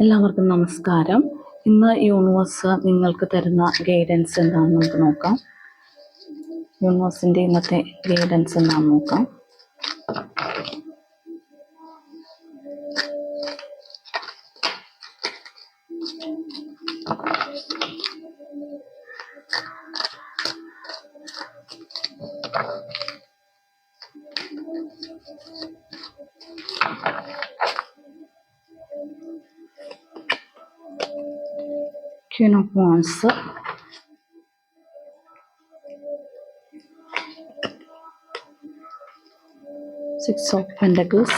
എല്ലാവർക്കും നമസ്കാരം. ഇന്ന് യൂണിവേഴ്സ് നിങ്ങൾക്ക് തരുന്ന ഗൈഡൻസ് എന്താണെന്ന് നമുക്ക് നോക്കാം. യൂണിവേഴ്സിൻ്റെ ഇന്നത്തെ ഗൈഡൻസ് എന്താണെന്ന് നോക്കാം. Queen of Wands, Six of Pentacles,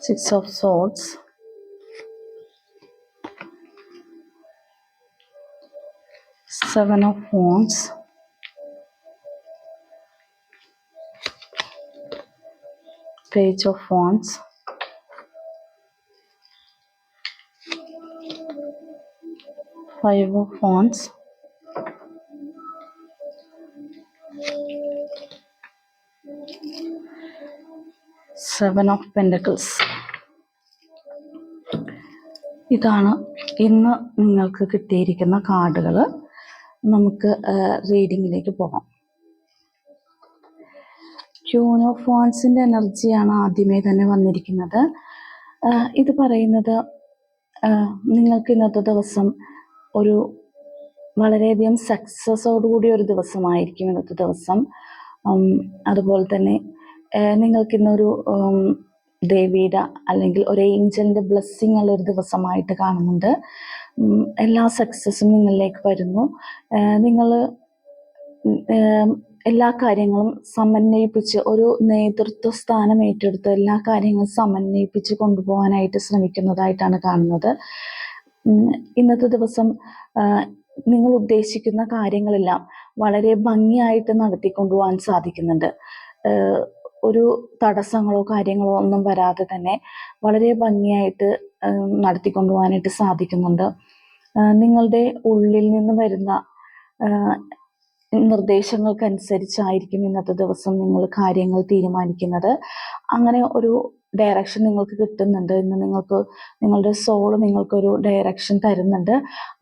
Six of Swords, Seven of Wands, Page of Wands, Five of Wands, Seven of Pentacles. ഇതാണ് ഇന്ന് നിങ്ങൾക്ക് കിട്ടിയിരിക്കുന്ന കാർഡുകൾ. നമുക്ക് റീഡിങ്ങിലേക്ക് പോകാം. ക്യൂൻ ഓഫ് വാൻസിൻ്റെ എനർജിയാണ് ആദ്യമേ തന്നെ വന്നിരിക്കുന്നത്. ഇത് പറയുന്നത് നിങ്ങൾക്ക് ഇന്നത്തെ ദിവസം ഒരു വളരെയധികം സക്സസ്സോടുകൂടി ഒരു ദിവസമായിരിക്കും ഇന്നത്തെ ദിവസം. അതുപോലെ തന്നെ നിങ്ങൾക്കിന്നൊരു ദേവിയുടെ അല്ലെങ്കിൽ ഒരു ഏഞ്ചലിൻ്റെ ബ്ലെസ്സിങ് ഉള്ളൊരു ദിവസമായിട്ട് കാണുന്നുണ്ട്. എല്ലാ സക്സസ്സും നിങ്ങളിലേക്ക് വരുന്നു. നിങ്ങൾ എല്ലാ കാര്യങ്ങളും സമന്വയിപ്പിച്ച് ഒരു നേതൃത്വ സ്ഥാനം ഏറ്റെടുത്ത് എല്ലാ കാര്യങ്ങളും സമന്വയിപ്പിച്ച് കൊണ്ടുപോകാനായിട്ട് ശ്രമിക്കുന്നതായിട്ടാണ് കാണുന്നത്. ഇന്നത്തെ ദിവസം നിങ്ങൾ ഉദ്ദേശിക്കുന്ന കാര്യങ്ങളെല്ലാം വളരെ ഭംഗിയായിട്ട് നടത്തിക്കൊണ്ടുപോകാൻ സാധിക്കുന്നുണ്ട്. ഒരു തടസ്സങ്ങളോ കാര്യങ്ങളോ ഒന്നും വരാതെ തന്നെ വളരെ ഭംഗിയായിട്ട് നടത്തിക്കൊണ്ടുപോകാനായിട്ട് സാധിക്കുന്നുണ്ട്. നിങ്ങളുടെ ഉള്ളിൽ നിന്ന് വരുന്ന നിർദ്ദേശങ്ങൾക്കനുസരിച്ചായിരിക്കും ഇന്നത്തെ ദിവസം നിങ്ങൾ കാര്യങ്ങൾ തീരുമാനിക്കുന്നത്. അങ്ങനെ ഒരു ഡയറക്ഷൻ നിങ്ങൾക്ക് കിട്ടുന്നുണ്ട്. ഇന്ന് നിങ്ങളുടെ സോള് നിങ്ങൾക്കൊരു ഡയറക്ഷൻ തരുന്നുണ്ട്.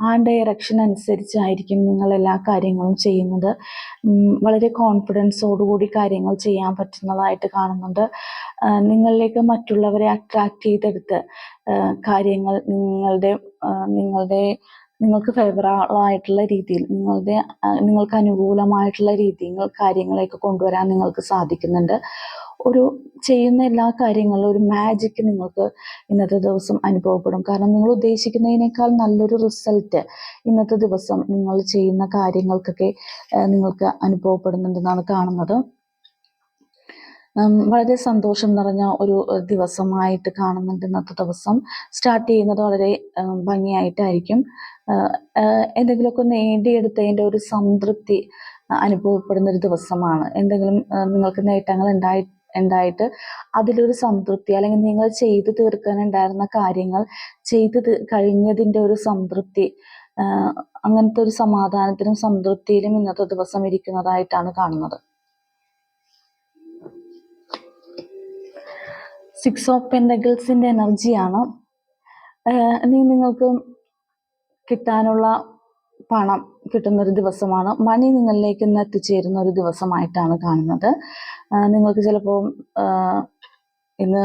ആ ഡയറക്ഷൻ അനുസരിച്ചായിരിക്കും നിങ്ങൾ എല്ലാ കാര്യങ്ങളും ചെയ്യുന്നത്. വളരെ കോൺഫിഡൻസോടുകൂടി കാര്യങ്ങൾ ചെയ്യാൻ പറ്റുന്നതായിട്ട് കാണുന്നുണ്ട്. നിങ്ങളിലേക്ക് മറ്റുള്ളവരെ അട്രാക്റ്റ് ചെയ്തെടുത്ത് കാര്യങ്ങൾ നിങ്ങൾക്ക് ഫേവറബിളായിട്ടുള്ള രീതിയിൽ നിങ്ങൾക്ക് അനുകൂലമായിട്ടുള്ള രീതിയിൽ കാര്യങ്ങളെയൊക്കെ കൊണ്ടുവരാൻ നിങ്ങൾക്ക് സാധിക്കുന്നുണ്ട്. ഒരു ചെയ്യുന്ന എല്ലാ കാര്യങ്ങളിലും ഒരു മാജിക് നിങ്ങൾക്ക് ഇന്നത്തെ ദിവസം അനുഭവപ്പെടും. കാരണം നിങ്ങൾ ഉദ്ദേശിക്കുന്നതിനേക്കാൾ നല്ലൊരു റിസൾട്ട് ഇന്നത്തെ ദിവസം നിങ്ങൾ ചെയ്യുന്ന കാര്യങ്ങൾക്കൊക്കെ നിങ്ങൾക്ക് അനുഭവപ്പെടുന്നുണ്ടെന്നാണ് കാണുന്നത്. വളരെ സന്തോഷം നിറഞ്ഞ ഒരു ദിവസമായിട്ട് കാണുന്നുണ്ട്. ഇന്നത്തെ ദിവസം സ്റ്റാർട്ട് ചെയ്യുന്നത് വളരെ ഭംഗിയായിട്ടായിരിക്കും. എന്തെങ്കിലുമൊക്കെ നേടിയെടുത്തതിൻ്റെ ഒരു സംതൃപ്തി അനുഭവപ്പെടുന്നൊരു ദിവസമാണ്. എന്തെങ്കിലും നിങ്ങൾക്ക് നേട്ടങ്ങൾ ഉണ്ടായിട്ട് അതിലൊരു സംതൃപ്തി, അല്ലെങ്കിൽ നിങ്ങൾ ചെയ്തു തീർക്കാനുണ്ടായിരുന്ന കാര്യങ്ങൾ കഴിഞ്ഞതിൻ്റെ ഒരു സംതൃപ്തി, അങ്ങനത്തെ ഒരു സമാധാനത്തിനും സംതൃപ്തിയിലും ഇന്നത്തെ ദിവസം ഇരിക്കുന്നതായിട്ടാണ് കാണുന്നത്. സിക്സ് ഓഫ് പെൻറ്റക്കിൾസിൻ്റെ എനർജിയാണ്. നിങ്ങൾക്ക് കിട്ടാനുള്ള പണം കിട്ടുന്നൊരു ദിവസമാണ്. മണി നിങ്ങളിലേക്ക് ഇന്ന് എത്തിച്ചേരുന്ന ഒരു ദിവസമായിട്ടാണ് കാണുന്നത്. നിങ്ങൾക്ക് ചിലപ്പോൾ ഇന്ന്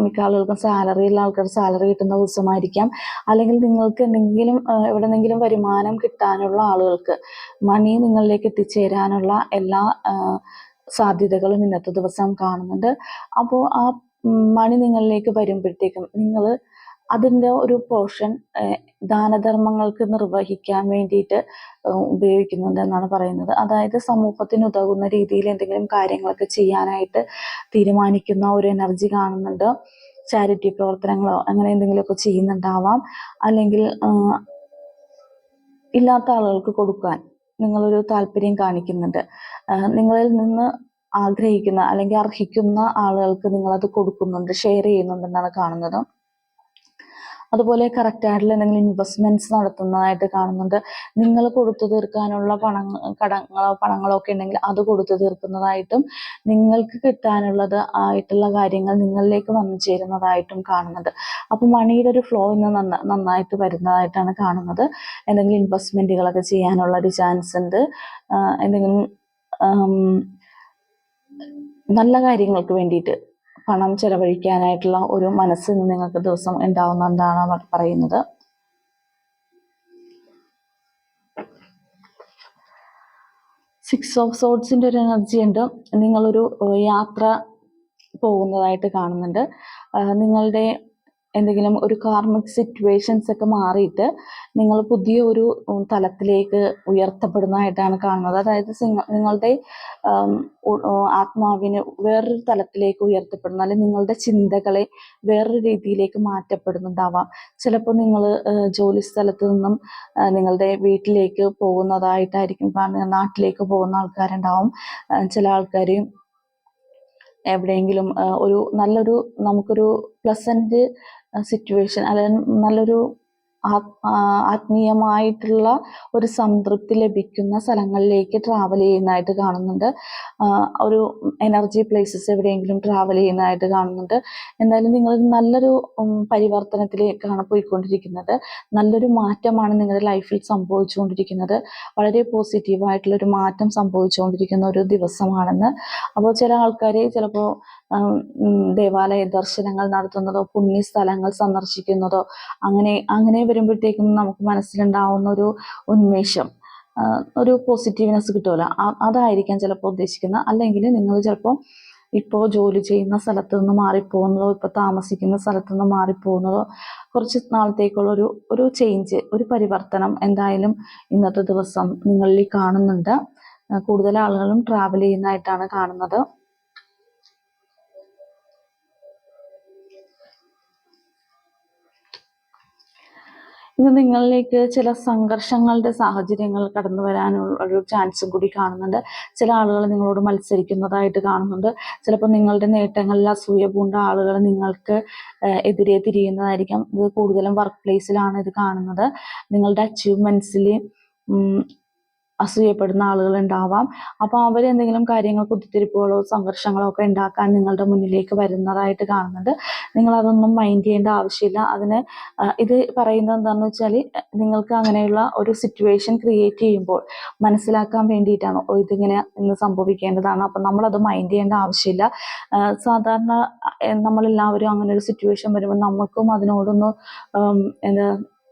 മിക്ക ആളുകൾക്കും സാലറിയുള്ള ആൾക്കാർ സാലറി കിട്ടുന്ന ദിവസമായിരിക്കാം. അല്ലെങ്കിൽ നിങ്ങൾക്ക് എവിടെന്നെങ്കിലും വരുമാനം കിട്ടാനുള്ള ആളുകൾക്ക് മണി നിങ്ങളിലേക്ക് എത്തിച്ചേരാനുള്ള എല്ലാ സാധ്യതകളും ഇന്നത്തെ ദിവസം കാണുന്നുണ്ട്. അപ്പോൾ ആ മണി നിങ്ങളിലേക്ക് വരുമ്പോഴത്തേക്കും നിങ്ങൾ അതിൻ്റെ ഒരു പോർഷൻ ദാനധർമ്മങ്ങൾക്ക് നിർവഹിക്കാൻ വേണ്ടിയിട്ട് ഉപയോഗിക്കുന്നുണ്ട് എന്നാണ് പറയുന്നത്. അതായത് സമൂഹത്തിന് ഉതകുന്ന രീതിയിൽ എന്തെങ്കിലും കാര്യങ്ങളൊക്കെ ചെയ്യാനായിട്ട് തീരുമാനിക്കുന്ന ഒരു എനർജി കാണുന്നുണ്ട്. ചാരിറ്റി പ്രവർത്തനങ്ങളോ അങ്ങനെ എന്തെങ്കിലുമൊക്കെ ചെയ്യുന്നുണ്ടാവാം. അല്ലെങ്കിൽ ഇല്ലാത്ത ആളുകൾക്ക് കൊടുക്കാൻ നിങ്ങളൊരു താല്പര്യം കാണിക്കുന്നുണ്ട്. നിങ്ങളിൽ നിന്ന് ആഗ്രഹിക്കുന്ന അല്ലെങ്കിൽ അർഹിക്കുന്ന ആളുകൾക്ക് നിങ്ങളത് കൊടുക്കുന്നുണ്ട്, ഷെയർ ചെയ്യുന്നുണ്ടെന്നാണ് കാണുന്നത്. അതുപോലെ കറക്റ്റായിട്ടുള്ള എന്തെങ്കിലും ഇൻവെസ്റ്റ്മെൻറ്റ്സ് നടത്തുന്നതായിട്ട് കാണുന്നുണ്ട്. നിങ്ങൾ കൊടുത്തു തീർക്കാനുള്ള പണങ്ങളോ ഒക്കെ ഉണ്ടെങ്കിൽ അത് കൊടുത്തു തീർക്കുന്നതായിട്ടും നിങ്ങൾക്ക് കിട്ടാനുള്ളത് ആയിട്ടുള്ള കാര്യങ്ങൾ നിങ്ങളിലേക്ക് വന്നു ചേരുന്നതായിട്ടും കാണുന്നുണ്ട്. അപ്പോൾ മണിയുടെ ഒരു ഫ്ലോ ഇന്ന് നന്നായിട്ട് വരുന്നതായിട്ടാണ് കാണുന്നത്. എന്തെങ്കിലും ഇൻവെസ്റ്റ്മെൻറ്റുകളൊക്കെ ചെയ്യാനുള്ള ഒരു ചാൻസ് ഉണ്ട്. എന്തെങ്കിലും നല്ല കാര്യങ്ങൾക്ക് വേണ്ടിയിട്ട് പണം ചെലവഴിക്കാനായിട്ടുള്ള ഒരു മനസ്സ് നിങ്ങൾക്ക് ദിവസം ഉണ്ടാവുന്നതാണ് പറയുന്നത്. സിക്സ് ഓഫ് സോഡ്സിൻ്റെ ഒരു എനർജി ഉണ്ട്. നിങ്ങളൊരു യാത്ര പോകുന്നതായിട്ട് കാണുന്നുണ്ട്. നിങ്ങളുടെ എന്തെങ്കിലും ഒരു കാർമിക് സിറ്റുവേഷൻസ് ഒക്കെ മാറിയിട്ട് നിങ്ങൾ പുതിയ ഒരു തലത്തിലേക്ക് ഉയർത്തപ്പെടുന്നതായിട്ടാണ് കാണുന്നത്. അതായത് നിങ്ങളുടെ ആത്മാവിന് വേറൊരു തലത്തിലേക്ക് ഉയർത്തപ്പെടുന്ന, അല്ലെങ്കിൽ നിങ്ങളുടെ ചിന്തകളെ വേറൊരു രീതിയിലേക്ക് മാറ്റപ്പെടുന്നുണ്ടാവാം. ചിലപ്പോൾ നിങ്ങൾ ജോലി സ്ഥലത്ത് നിന്നും നിങ്ങളുടെ വീട്ടിലേക്ക് പോകുന്നതായിട്ടായിരിക്കും കാണുന്നത്. നാട്ടിലേക്ക് പോകുന്ന ആൾക്കാരുണ്ടാവും. ചില ആൾക്കാർ എവിടെയെങ്കിലും നല്ലൊരു നമുക്കൊരു പ്ലസൻറ്റ് സിറ്റുവേഷൻ, അല്ലെങ്കിൽ നല്ലൊരു ആത്മീയമായിട്ടുള്ള ഒരു സംതൃപ്തി ലഭിക്കുന്ന സ്ഥലങ്ങളിലേക്ക് ട്രാവൽ ചെയ്യുന്നതായിട്ട് കാണുന്നുണ്ട്. ഒരു എനർജി പ്ലേസസ് എവിടെയെങ്കിലും ട്രാവൽ ചെയ്യുന്നതായിട്ട് കാണുന്നുണ്ട്. എന്തായാലും നിങ്ങൾ നല്ലൊരു പരിവർത്തനത്തിലേക്കാണ് പോയിക്കൊണ്ടിരിക്കുന്നത്. നല്ലൊരു മാറ്റമാണ് നിങ്ങളുടെ ലൈഫിൽ സംഭവിച്ചുകൊണ്ടിരിക്കുന്നത്. വളരെ പോസിറ്റീവായിട്ടുള്ളൊരു മാറ്റം സംഭവിച്ചുകൊണ്ടിരിക്കുന്ന ഒരു ദിവസമാണെന്ന്. അപ്പോൾ ചില ആൾക്കാർ ചിലപ്പോൾ ദേവാലയ ദർശനങ്ങൾ നടത്തുന്നതോ പുണ്യ സ്ഥലങ്ങൾ സന്ദർശിക്കുന്നതോ അങ്ങനെ വരുമ്പോഴത്തേക്കും നമുക്ക് മനസ്സിലുണ്ടാവുന്ന ഒരു ഉന്മേഷം, ഒരു പോസിറ്റീവ്നെസ് കിട്ടുമല്ലോ, അതായിരിക്കാം ചിലപ്പോൾ ഉദ്ദേശിക്കുന്നത്. അല്ലെങ്കിൽ നിങ്ങൾ ചിലപ്പോൾ ഇപ്പോൾ ജോലി ചെയ്യുന്ന സ്ഥലത്ത് നിന്ന് മാറിപ്പോകുന്നതോ ഇപ്പോൾ താമസിക്കുന്ന സ്ഥലത്ത് നിന്ന് മാറിപ്പോകുന്നതോ കുറച്ച് നാളത്തേക്കുള്ള ഒരു ചേഞ്ച്, ഒരു പരിവർത്തനം എന്തായാലും ഇന്നത്തെ ദിവസം നിങ്ങളിൽ കാണുന്നുണ്ട്. കൂടുതൽ ആളുകളും ട്രാവൽ ചെയ്യുന്നതായിട്ടാണ് കാണുന്നത്. ഇന്ന് നിങ്ങളിലേക്ക് ചില സംഘർഷങ്ങളുടെ സാഹചര്യങ്ങൾ കടന്നു വരാനുള്ള ഒരു ചാൻസും കൂടി കാണുന്നുണ്ട്. ചില ആളുകൾ നിങ്ങളോട് മത്സരിക്കുന്നതായിട്ട് കാണുന്നുണ്ട്. ചിലപ്പോൾ നിങ്ങളുടെ നേട്ടങ്ങളിൽ അസൂയ പൂണ്ട ആളുകൾ നിങ്ങൾക്ക് എതിരെ തിരിയുന്നതായിരിക്കാം. ഇത് കൂടുതലും വർക്ക് പ്ലേസിലാണ് ഇത് കാണുന്നത്. നിങ്ങളുടെ അച്ചീവ്മെൻറ്റ്സിൽ അസൂയപ്പെടുന്ന ആളുകൾ ഉണ്ടാവാം. അപ്പോൾ അവരെന്തെങ്കിലും കാര്യങ്ങൾ കുത്തിത്തിരിപ്പുകളോ സംഘർഷങ്ങളോ ഒക്കെ ഉണ്ടാക്കാൻ നിങ്ങളുടെ മുന്നിലേക്ക് വരുന്നതായിട്ട് കാണുന്നുണ്ട്. നിങ്ങളതൊന്നും മൈൻഡ് ചെയ്യേണ്ട ആവശ്യമില്ല. അതിന് ഇത് പറയുന്നത് എന്താണെന്ന് വെച്ചാൽ, നിങ്ങൾക്ക് അങ്ങനെയുള്ള ഒരു സിറ്റുവേഷൻ ക്രിയേറ്റ് ചെയ്യുമ്പോൾ മനസ്സിലാക്കാൻ വേണ്ടിയിട്ടാണ് ഇതിങ്ങനെ ഇന്ന് സംഭവിക്കേണ്ടതാണ്. അപ്പം നമ്മളത് മൈൻഡ് ചെയ്യേണ്ട ആവശ്യമില്ല. സാധാരണ നമ്മളെല്ലാവരും അങ്ങനെ ഒരു സിറ്റുവേഷൻ വരുമ്പോൾ നമുക്കും അതിനോടൊന്ന് എന്താ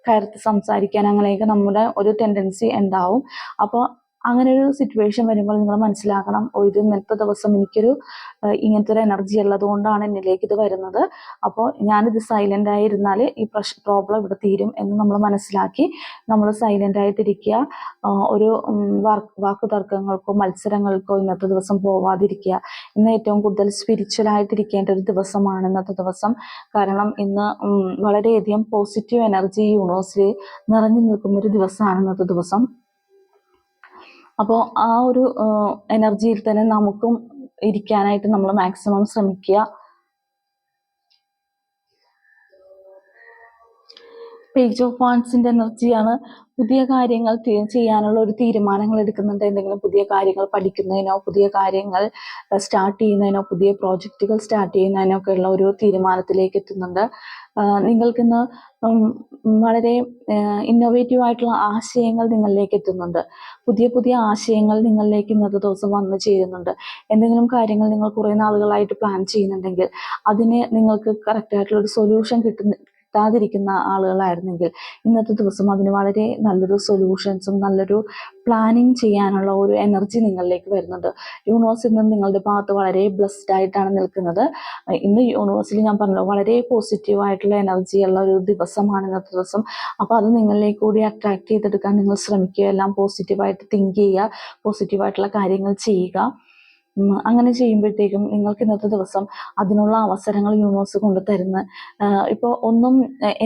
കയർത്ത് സംസാരിക്കാൻ അങ്ങനെയൊക്കെ നമ്മുടെ ഒരു ടെൻഡൻസി ഉണ്ടാവും. അപ്പോൾ അങ്ങനെ ഒരു സിറ്റുവേഷൻ വരുമ്പോൾ നിങ്ങൾ മനസ്സിലാക്കണം, ഇത് ഇന്നത്തെ ദിവസം എനിക്കൊരു ഇങ്ങനത്തെ ഒരു എനർജി ഉള്ളത് കൊണ്ടാണ് എന്നിലേക്ക് ഇത് വരുന്നത്. അപ്പോൾ ഞാനിത് സൈലൻ്റ് ആയിരുന്നാൽ ഈ പ്രോബ്ലം ഇവിടെ തീരും എന്ന് നമ്മൾ മനസ്സിലാക്കി നമ്മൾ സൈലൻ്റ് ആയിട്ടിരിക്കുക. ഒരു വാക്കു തർക്കങ്ങൾക്കോ മത്സരങ്ങൾക്കോ ഇന്നത്തെ ദിവസം പോവാതിരിക്കുക. ഇന്ന് ഏറ്റവും കൂടുതൽ സ്പിരിച്വലായിട്ടിരിക്കേണ്ട ഒരു ദിവസമാണ് ഇന്നത്തെ ദിവസം. കാരണം ഇന്ന് വളരെയധികം പോസിറ്റീവ് എനർജി യൂണിവേഴ്സിൽ നിറഞ്ഞു നിൽക്കുന്ന ഒരു ദിവസമാണ് ഇന്നത്തെ ദിവസം. അപ്പോൾ ആ ഒരു എനർജിയിൽ തന്നെ നമുക്കും ഇരിക്കാനായിട്ട് നമ്മൾ മാക്സിമം ശ്രമിക്കുക. പേജ് ഓഫ് വാൻസിൻ്റെ എനർജിയാണ്. പുതിയ കാര്യങ്ങൾ ചെയ്യാനുള്ള ഒരു തീരുമാനങ്ങൾ എടുക്കുന്നുണ്ട്. എന്തെങ്കിലും പുതിയ കാര്യങ്ങൾ പഠിക്കുന്നതിനോ പുതിയ കാര്യങ്ങൾ സ്റ്റാർട്ട് ചെയ്യുന്നതിനോ പുതിയ പ്രോജക്റ്റുകൾ സ്റ്റാർട്ട് ചെയ്യുന്നതിനോ ഒക്കെ ഉള്ള ഒരു തീരുമാനത്തിലേക്ക് എത്തുന്നുണ്ട്. നിങ്ങൾക്കിന്ന് വളരെ ഇന്നോവേറ്റീവ് ആയിട്ടുള്ള ആശയങ്ങൾ നിങ്ങളിലേക്ക് എത്തുന്നുണ്ട്. പുതിയ പുതിയ ആശയങ്ങൾ നിങ്ങളിലേക്ക് ഇന്നത്തെ ദിവസം വന്നു ചേരുന്നുണ്ട്. എന്തെങ്കിലും കാര്യങ്ങൾ നിങ്ങൾ കുറേ നാളുകളായിട്ട് പ്ലാൻ ചെയ്യുന്നുണ്ടെങ്കിൽ അതിന് നിങ്ങൾക്ക് കറക്റ്റായിട്ടുള്ളൊരു സൊല്യൂഷൻ കിട്ടാതിരിക്കുന്ന ആളുകളായിരുന്നെങ്കിൽ ഇന്നത്തെ ദിവസം അതിന് വളരെ നല്ലൊരു സൊല്യൂഷൻസും നല്ലൊരു പ്ലാനിങ് ചെയ്യാനുള്ള ഒരു എനർജി നിങ്ങളിലേക്ക് വരുന്നുണ്ട്. യൂണിവേഴ്സിൽ നിന്ന് നിങ്ങളുടെ ഭാഗത്ത് വളരെ ബ്ലെസ്ഡ് ആയിട്ടാണ് നിൽക്കുന്നത്. ഇന്ന് യൂണിവേഴ്സിൽ ഞാൻ പറഞ്ഞല്ലോ വളരെ പോസിറ്റീവായിട്ടുള്ള എനർജിയുള്ള ഒരു ദിവസമാണ് ഇന്നത്തെ ദിവസം. അപ്പോൾ അത് നിങ്ങളിലേക്ക് കൂടി അട്രാക്ട് ചെയ്തെടുക്കാൻ നിങ്ങൾ ശ്രമിക്കുക. എല്ലാം പോസിറ്റീവായിട്ട് തിങ്ക് ചെയ്യുക, പോസിറ്റീവായിട്ടുള്ള കാര്യങ്ങൾ ചെയ്യുക. അങ്ങനെ ചെയ്യുമ്പോഴത്തേക്കും നിങ്ങൾക്ക് ഇന്നത്തെ ദിവസം അതിനുള്ള അവസരങ്ങൾ യൂണിവേഴ്സ് കൊണ്ട് തരുന്ന, ഇപ്പോൾ ഒന്നും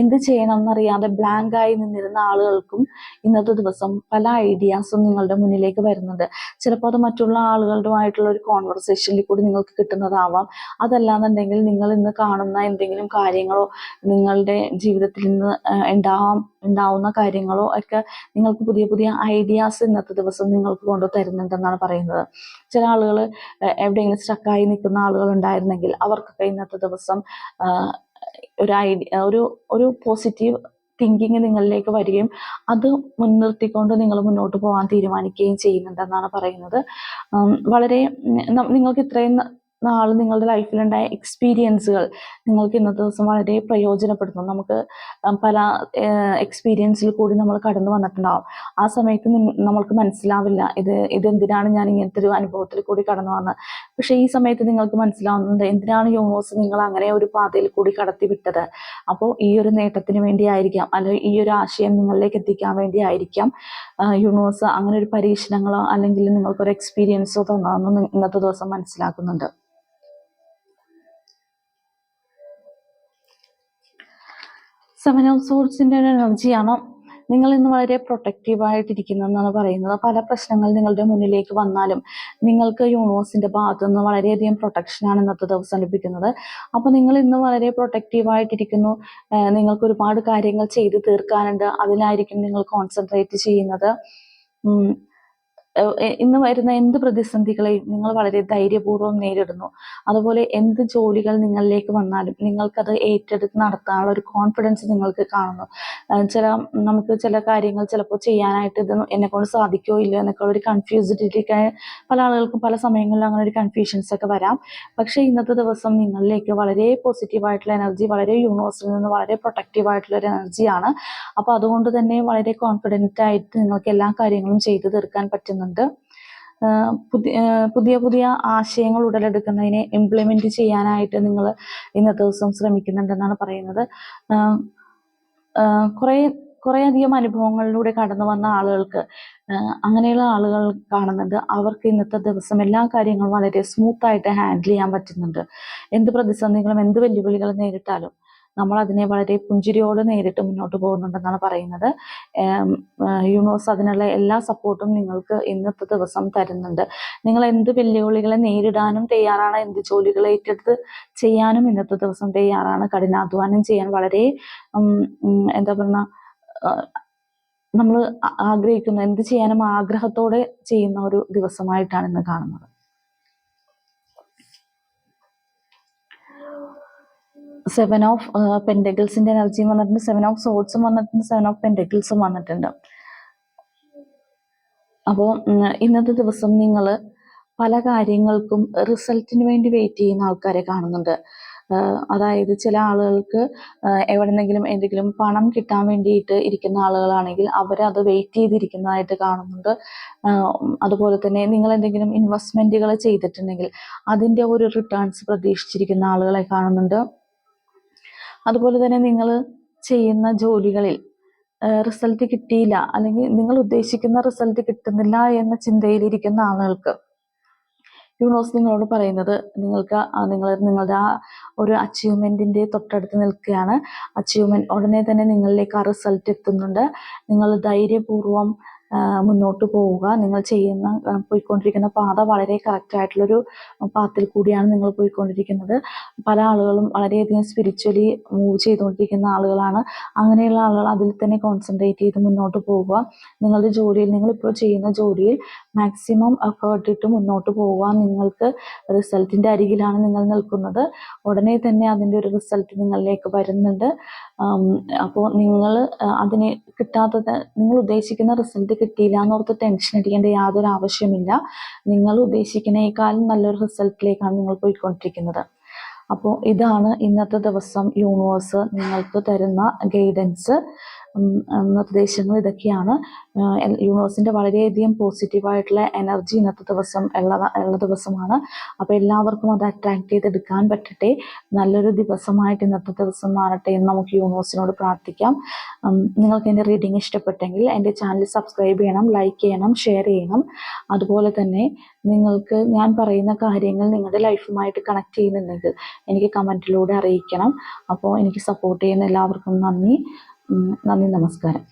എന്ത് ചെയ്യണം എന്നറിയാതെ ബ്ലാങ്കായി നിന്നിരുന്ന ആളുകൾക്കും ഇന്നത്തെ ദിവസം പല ഐഡിയാസും നിങ്ങളുടെ മുന്നിലേക്ക് വരുന്നുണ്ട്. ചിലപ്പോൾ അത് മറ്റുള്ള ആളുകളുമായിട്ടുള്ള ഒരു കോൺവെർസേഷനിൽ കൂടി നിങ്ങൾക്ക് കിട്ടുന്നതാവാം. അതല്ലാന്നുണ്ടെങ്കിൽ നിങ്ങൾ ഇന്ന് കാണുന്ന എന്തെങ്കിലും കാര്യങ്ങളോ നിങ്ങളുടെ ജീവിതത്തിൽ നിന്ന് ഉണ്ടാവുന്ന കാര്യങ്ങളോ ഒക്കെ നിങ്ങൾക്ക് പുതിയ പുതിയ ഐഡിയാസ് ഇന്നത്തെ ദിവസം നിങ്ങൾക്ക് കൊണ്ടു തരുന്നുണ്ടെന്നാണ് പറയുന്നത്. ചില ആളുകൾ എവിടെയെങ്കിലും സ്റ്റക്കായി നിൽക്കുന്ന ആളുകൾ ഉണ്ടായിരുന്നെങ്കിൽ അവർക്കൊക്കെ ഇന്നത്തെ ദിവസം ഒരു ഒരു പോസിറ്റീവ് തിങ്കിങ് നിങ്ങളിലേക്ക് വരികയും അത് മുൻനിർത്തിക്കൊണ്ട് നിങ്ങൾ മുന്നോട്ട് പോകാൻ തീരുമാനിക്കുകയും ചെയ്യുന്നുണ്ടെന്നാണ് പറയുന്നത്. വളരെ നിങ്ങൾക്ക് ഇത്രയും നാൾ നിങ്ങളുടെ ലൈഫിലുണ്ടായ എക്സ്പീരിയൻസുകൾ നിങ്ങൾക്ക് ഇന്നത്തെ ദിവസം വളരെ പ്രയോജനപ്പെടുന്നു. നമുക്ക് പല എക്സ്പീരിയൻസിൽ കൂടി നമ്മൾ കടന്നു വന്നിട്ടുണ്ടാവും. ആ സമയത്ത് നമ്മൾക്ക് മനസ്സിലാവില്ല ഇതെന്തിനാണ് ഞാൻ ഇങ്ങനത്തെ ഒരു അനുഭവത്തിൽ കൂടി കടന്നു വന്നത്. പക്ഷേ ഈ സമയത്ത് നിങ്ങൾക്ക് മനസ്സിലാവുന്നുണ്ട് എന്തിനാണ് യൂണിവേഴ്സ് നിങ്ങൾ അങ്ങനെ ഒരു പാതയിൽ കൂടി കടത്തി വിട്ടത്. അപ്പോൾ ഈ ഒരു നേട്ടത്തിന് വേണ്ടിയായിരിക്കാം, അല്ലെങ്കിൽ ഈ ഒരു ആശയം നിങ്ങളിലേക്ക് എത്തിക്കാൻ വേണ്ടിയായിരിക്കാം യൂണിവേഴ്സ് അങ്ങനെ ഒരു പരീക്ഷണങ്ങളോ അല്ലെങ്കിൽ നിങ്ങൾക്കൊരു എക്സ്പീരിയൻസോ തന്നതെന്ന് ഇന്നത്തെ ദിവസം മനസ്സിലാക്കുന്നുണ്ട്. 7 ഓഫ് സോർഡ്സിൻ്റെ ഒരു എനർജിയാണോ? നിങ്ങൾ ഇന്ന് വളരെ പ്രൊട്ടക്റ്റീവായിട്ടിരിക്കുന്നതെന്നാണ് പറയുന്നത്. പല പ്രശ്നങ്ങൾ നിങ്ങളുടെ മുന്നിലേക്ക് വന്നാലും നിങ്ങൾക്ക് യൂണിവേഴ്സിൻ്റെ ഭാഗത്തു നിന്ന് വളരെയധികം പ്രൊട്ടക്ഷനാണ് ഇന്നത്തെ ദിവസം ലഭിക്കുന്നത്. അപ്പോൾ നിങ്ങൾ ഇന്ന് വളരെ പ്രൊട്ടക്റ്റീവായിട്ടിരിക്കുന്നു. നിങ്ങൾക്ക് ഒരുപാട് കാര്യങ്ങൾ ചെയ്തു തീർക്കാനുണ്ട്. അതിലായിരിക്കും നിങ്ങൾ കോൺസെൻട്രേറ്റ് ചെയ്യുന്നത്. ഇന്ന് വരുന്ന എന്ത് പ്രതിസന്ധികളെയും നിങ്ങൾ വളരെ ധൈര്യപൂർവ്വം നേരിടുന്നു. അതുപോലെ എന്ത് ജോലികൾ നിങ്ങളിലേക്ക് വന്നാലും നിങ്ങൾക്കത് ഏറ്റെടുത്ത് നടത്താനുള്ള ഒരു കോൺഫിഡൻസ് നിങ്ങൾക്ക് കാണുന്നു. നമുക്ക് ചില കാര്യങ്ങൾ ചിലപ്പോൾ ചെയ്യാനായിട്ട് ഇത് എന്നെക്കൊണ്ട് സാധിക്കുമോ ഇല്ലയോ എന്നൊക്കെ ഒരു കൺഫ്യൂസിഡിറ്റിക്ക് പല ആളുകൾക്കും പല സമയങ്ങളിലും അങ്ങനെ ഒരു കൺഫ്യൂഷൻസ് ഒക്കെ വരാം. പക്ഷേ ഇന്നത്തെ ദിവസം നിങ്ങളിലേക്ക് വളരെ പോസിറ്റീവായിട്ടുള്ള എനർജി, വളരെ യൂണിവേഴ്സിൽ നിന്ന് വളരെ പ്രൊട്ടക്റ്റീവായിട്ടുള്ള ഒരു എനർജിയാണ്. അപ്പോൾ അതുകൊണ്ട് തന്നെ വളരെ കോൺഫിഡൻ്റ് ആയിട്ട് നിങ്ങൾക്ക് എല്ലാ കാര്യങ്ങളും ചെയ്തു തീർക്കാൻ പറ്റുന്നുണ്ട്. പുതിയ പുതിയ ആശയങ്ങൾ ഉടലെടുക്കുന്നതിനെ ഇംപ്ലിമെന്റ് ചെയ്യാനായിട്ട് നിങ്ങൾ ഇന്നത്തെ ദിവസം ശ്രമിക്കുന്നുണ്ടെന്നാണ് പറയുന്നത്. കുറേ അധികം അനുഭവങ്ങളിലൂടെ കടന്നു വന്ന ആളുകൾക്ക് അങ്ങനെയുള്ള ആളുകൾ കാണുന്നുണ്ട്. അവർക്ക് ഇന്നത്തെ ദിവസം എല്ലാ കാര്യങ്ങളും വളരെ സ്മൂത്തായിട്ട് ഹാൻഡിൽ ചെയ്യാൻ പറ്റുന്നുണ്ട്. എന്ത് പ്രതിസന്ധികളും എന്ത് വെല്ലുവിളികളും നേരിട്ടാലും നമ്മൾ അതിനെ വളരെ പുഞ്ചിരിയോടെ നേരിട്ട് മുന്നോട്ട് പോകുന്നുണ്ടെന്നാണ് പറയുന്നത്. യൂണിവേഴ്സ് അതിനുള്ള എല്ലാ സപ്പോർട്ടും നിങ്ങൾക്ക് ഇന്നത്തെ ദിവസം തരുന്നുണ്ട്. നിങ്ങൾ എന്ത് വെല്ലുവിളികളെ നേരിടാനും തയ്യാറാണ്, എന്ത് ജോലികൾ ഏറ്റെടുത്ത് ചെയ്യാനും ഇന്നത്തെ ദിവസം തയ്യാറാണ്. കഠിനാധ്വാനം ചെയ്യാൻ വളരെ എന്താ പറയുക, നമ്മൾ ആഗ്രഹിക്കുന്ന എന്ത് ചെയ്യാനും ആഗ്രഹത്തോടെ ചെയ്യുന്ന ഒരു ദിവസമായിട്ടാണ് ഇന്ന് കാണുന്നത്. 7 ഓഫ് പെൻറ്റക്കിൾസിൻ്റെ എനർജിയും വന്നിട്ടുണ്ട്, 7 ഓഫ് സോർഡ്സും വന്നിട്ടുണ്ട്, 7 ഓഫ് പെൻറ്റക്കിൾസും വന്നിട്ടുണ്ട്. അപ്പോൾ ഇന്നത്തെ ദിവസം നിങ്ങൾ പല കാര്യങ്ങൾക്കും റിസൾട്ടിന് വേണ്ടി വെയിറ്റ് ചെയ്യുന്ന ആൾക്കാരെ കാണുന്നുണ്ട്. അതായത് ചില ആളുകൾക്ക് എവിടെന്നെങ്കിലും എന്തെങ്കിലും പണം കിട്ടാൻ വേണ്ടിയിട്ട് ഇരിക്കുന്ന ആളുകളാണെങ്കിൽ അവരത് വെയിറ്റ് ചെയ്തിരിക്കുന്നതായിട്ട് കാണുന്നുണ്ട്. അതുപോലെ തന്നെ നിങ്ങൾ എന്തെങ്കിലും ഇൻവെസ്റ്റ്മെൻറ്റുകൾ ചെയ്തിട്ടുണ്ടെങ്കിൽ അതിൻ്റെ ഒരു റിട്ടേൺസ് പ്രതീക്ഷിച്ചിരിക്കുന്ന ആളുകളെ കാണുന്നുണ്ട്. അതുപോലെ തന്നെ നിങ്ങൾ ചെയ്യുന്ന ജോലികളിൽ റിസൾട്ട് കിട്ടിയില്ല, അല്ലെങ്കിൽ നിങ്ങൾ ഉദ്ദേശിക്കുന്ന റിസൾട്ട് കിട്ടുന്നില്ല എന്ന ചിന്തയിലിരിക്കുന്ന ആളുകൾക്ക് യൂണിവേഴ്സ് നിങ്ങളോട് പറയുന്നത് നിങ്ങളുടെ ആ ഒരു അച്ചീവ്മെൻറ്റിൻ്റെ തൊട്ടടുത്ത് നിൽക്കുകയാണ്. ഉടനെ തന്നെ നിങ്ങളിലേക്ക് ആ റിസൾട്ട് എത്തുന്നുണ്ട്. നിങ്ങൾ ധൈര്യപൂർവ്വം മുന്നോട്ട് പോവുക. നിങ്ങൾ പോയിക്കൊണ്ടിരിക്കുന്ന പാത വളരെ കറക്റ്റായിട്ടുള്ളൊരു പാത്തിൽ കൂടിയാണ് നിങ്ങൾ പോയിക്കൊണ്ടിരിക്കുന്നത്. പല ആളുകളും വളരെയധികം സ്പിരിച്വലി മൂവ് ചെയ്തുകൊണ്ടിരിക്കുന്ന ആളുകളാണ്. അങ്ങനെയുള്ള ആളുകൾ അതിൽ തന്നെ കോൺസെൻട്രേറ്റ് ചെയ്ത് മുന്നോട്ട് പോവുക. നിങ്ങളുടെ ജോലിയിൽ, നിങ്ങളിപ്പോൾ ചെയ്യുന്ന ജോലിയിൽ മാക്സിമം എഫേർട്ട് ഇട്ട് മുന്നോട്ട് പോവുക. നിങ്ങൾക്ക് റിസൾട്ടിൻ്റെ അരികിലാണ് നിങ്ങൾ നിൽക്കുന്നത്. ഉടനെ തന്നെ അതിൻ്റെ ഒരു റിസൾട്ട് നിങ്ങളിലേക്ക് വരുന്നുണ്ട്. അപ്പോൾ നിങ്ങൾ അതിന് നിങ്ങൾ ഉദ്ദേശിക്കുന്ന റിസൾട്ട് കിട്ടിയില്ല എന്നോർത്ത് ടെൻഷൻ അടിക്കേണ്ട യാതൊരു ആവശ്യമില്ല. നിങ്ങൾ ഉദ്ദേശിക്കുന്നതിനേക്കാളും നല്ലൊരു റിസൾട്ടിലേക്കാണ് നിങ്ങൾ പോയിക്കൊണ്ടിരിക്കുന്നത്. അപ്പോൾ ഇതാണ് ഇന്നത്തെ ദിവസം യൂണിവേഴ്സ് നിങ്ങൾക്ക് തരുന്ന ഗൈഡൻസ്. നിർദ്ദേശങ്ങൾ ഇതൊക്കെയാണ്. യൂണിവേഴ്സിൻ്റെ വളരെയധികം പോസിറ്റീവായിട്ടുള്ള എനർജി ഇന്നത്തെ ദിവസം ഉള്ള ദിവസമാണ്. അപ്പോൾ എല്ലാവർക്കും അത് അട്രാക്ട് ചെയ്തെടുക്കാൻ പറ്റട്ടെ. നല്ലൊരു ദിവസമായിട്ട് ഇന്നത്തെ ദിവസം മാറട്ടെ എന്ന് നമുക്ക് യൂണിവേഴ്സിനോട് പ്രാർത്ഥിക്കാം. നിങ്ങൾക്ക് എൻ്റെ റീഡിങ് ഇഷ്ടപ്പെട്ടെങ്കിൽ എൻ്റെ ചാനൽ സബ്സ്ക്രൈബ് ചെയ്യണം, ലൈക്ക് ചെയ്യണം, ഷെയർ ചെയ്യണം. അതുപോലെ തന്നെ നിങ്ങൾക്ക് ഞാൻ പറയുന്ന കാര്യങ്ങൾ നിങ്ങളുടെ ലൈഫുമായിട്ട് കണക്ട് ചെയ്യുന്നുണ്ടെങ്കിൽ എനിക്ക് കമൻറ്റിലൂടെ അറിയിക്കണം. അപ്പോൾ എനിക്ക് സപ്പോർട്ട് ചെയ്യുന്ന എല്ലാവർക്കും നന്ദി. നമസ്കാരം.